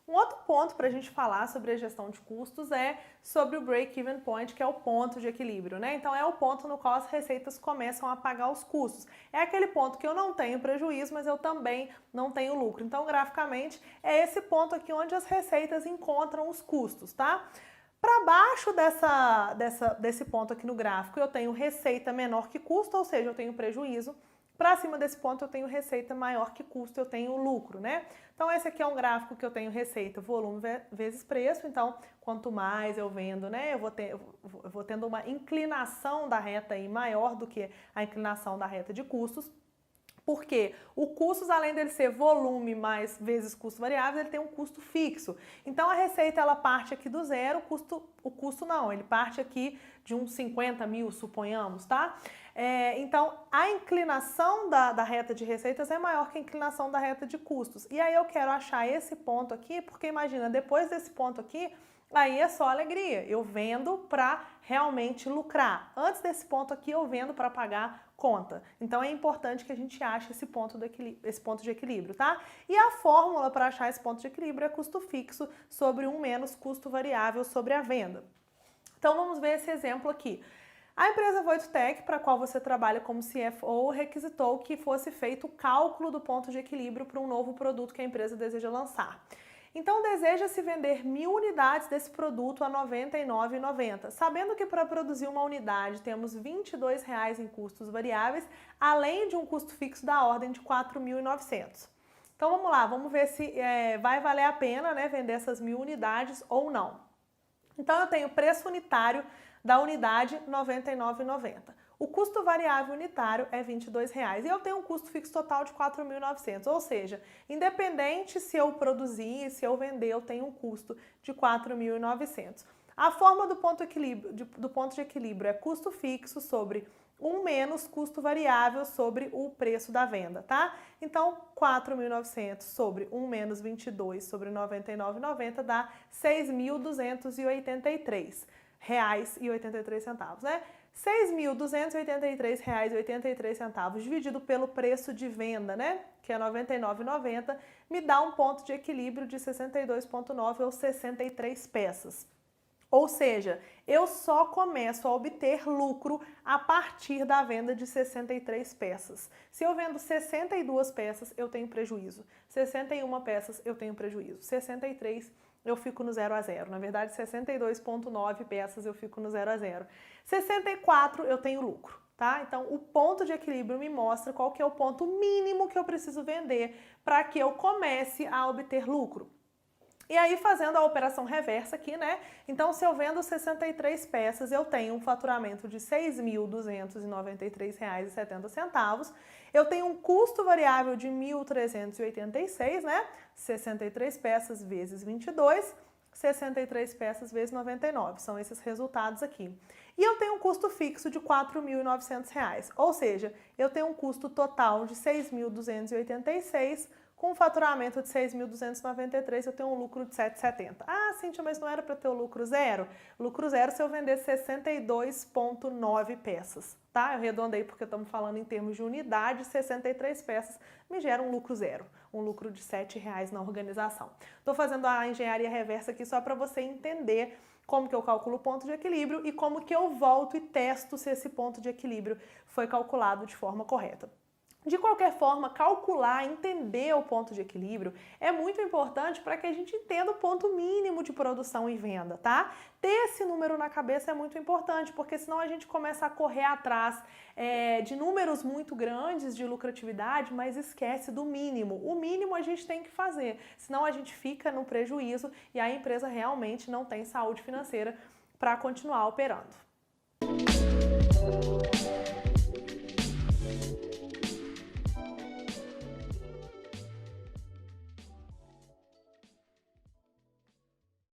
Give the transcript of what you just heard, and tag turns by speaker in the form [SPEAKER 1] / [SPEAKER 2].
[SPEAKER 1] Um outro ponto para a gente falar sobre a gestão de custos é sobre o break-even point, que é o ponto de equilíbrio, né? Então é o ponto no qual as receitas começam a pagar os custos. É aquele ponto que eu não tenho prejuízo, mas eu também não tenho lucro. Então, graficamente, é esse ponto aqui onde as receitas encontram os custos, tá? Para baixo desse ponto aqui no gráfico, eu tenho receita menor que custo, ou seja, eu tenho prejuízo. Para cima desse ponto eu tenho receita maior que custo, eu tenho lucro, né? Então esse aqui é um gráfico que eu tenho receita, volume vezes preço, então quanto mais eu vendo, né, eu vou tendo uma inclinação da reta aí maior do que a inclinação da reta de custos. Porque o custo, além dele ser volume mais vezes custo variável, ele tem um custo fixo. Então a receita ela parte aqui do zero, o custo não, ele parte aqui de uns 50 mil, suponhamos, tá? Então a inclinação da reta de receitas é maior que a inclinação da reta de custos. E aí eu quero achar esse ponto aqui, porque imagina, depois desse ponto aqui, aí é só alegria, eu vendo para realmente lucrar. Antes desse ponto aqui eu vendo para pagar conta. Então é importante que a gente ache esse ponto de equilíbrio, tá? E a fórmula para achar esse ponto de equilíbrio é custo fixo sobre 1 menos custo variável sobre a venda. Então vamos ver esse exemplo aqui. A empresa Voitotec, para a qual você trabalha como CFO, requisitou que fosse feito o cálculo do ponto de equilíbrio para um novo produto que a empresa deseja lançar. Então, deseja-se vender 1000 unidades desse produto a R$ 99,90, sabendo que para produzir uma unidade temos R$ 22,00 em custos variáveis, além de um custo fixo da ordem de R$ 4.900. Então, vamos lá, vamos ver se vai valer a pena, né, vender essas 1000 unidades ou não. Então, eu tenho preço unitário da unidade R$ 99,90. O custo variável unitário é R$ 22,00 e eu tenho um custo fixo total de R$ 4.900, ou seja, independente se eu produzir, se eu vender, eu tenho um custo de R$ 4.900. A forma do ponto de equilíbrio é custo fixo sobre 1 menos custo variável sobre o preço da venda, tá? Então, 4.900 sobre 1 menos 22 sobre 99,90 dá R$ 6.283,83, né? R$ 6.283,83 dividido pelo preço de venda, né, que é R$ 99,90, me dá um ponto de equilíbrio de 62,9 ou 63 peças. Ou seja, eu só começo a obter lucro a partir da venda de 63 peças. Se eu vendo 62 peças, eu tenho prejuízo. 61 peças, eu tenho prejuízo. 63 eu fico no 0 a 0. Na verdade, 62,9 peças eu fico no 0 a 0. 64 eu tenho lucro, tá? Então, o ponto de equilíbrio me mostra qual que é o ponto mínimo que eu preciso vender para que eu comece a obter lucro. E aí, fazendo a operação reversa aqui, né? Então, se eu vendo 63 peças, eu tenho um faturamento de R$ 6.293,70. Eu tenho um custo variável de R$ 1.386, né? 63 peças vezes 22, 63 peças vezes 99. São esses resultados aqui. E eu tenho um custo fixo de R$ 4.900, ou seja, eu tenho um custo total de R$ 6.286, com um faturamento de 6.293, eu tenho um lucro de 7,70. Ah, Cíntia, mas não era para ter o lucro zero? Lucro zero se eu vender 62,9 peças, tá? Eu arredondei porque estamos falando em termos de unidade, 63 peças me gera um lucro zero, um lucro de R$ 7,00 na organização. Estou fazendo a engenharia reversa aqui só para você entender como que eu calculo o ponto de equilíbrio e como que eu volto e testo se esse ponto de equilíbrio foi calculado de forma correta. De qualquer forma, calcular, entender o ponto de equilíbrio é muito importante para que a gente entenda o ponto mínimo de produção e venda, tá? Ter esse número na cabeça é muito importante, porque senão a gente começa a correr atrás de números muito grandes de lucratividade, mas esquece do mínimo. O mínimo a gente tem que fazer, senão a gente fica no prejuízo e a empresa realmente não tem saúde financeira para continuar operando.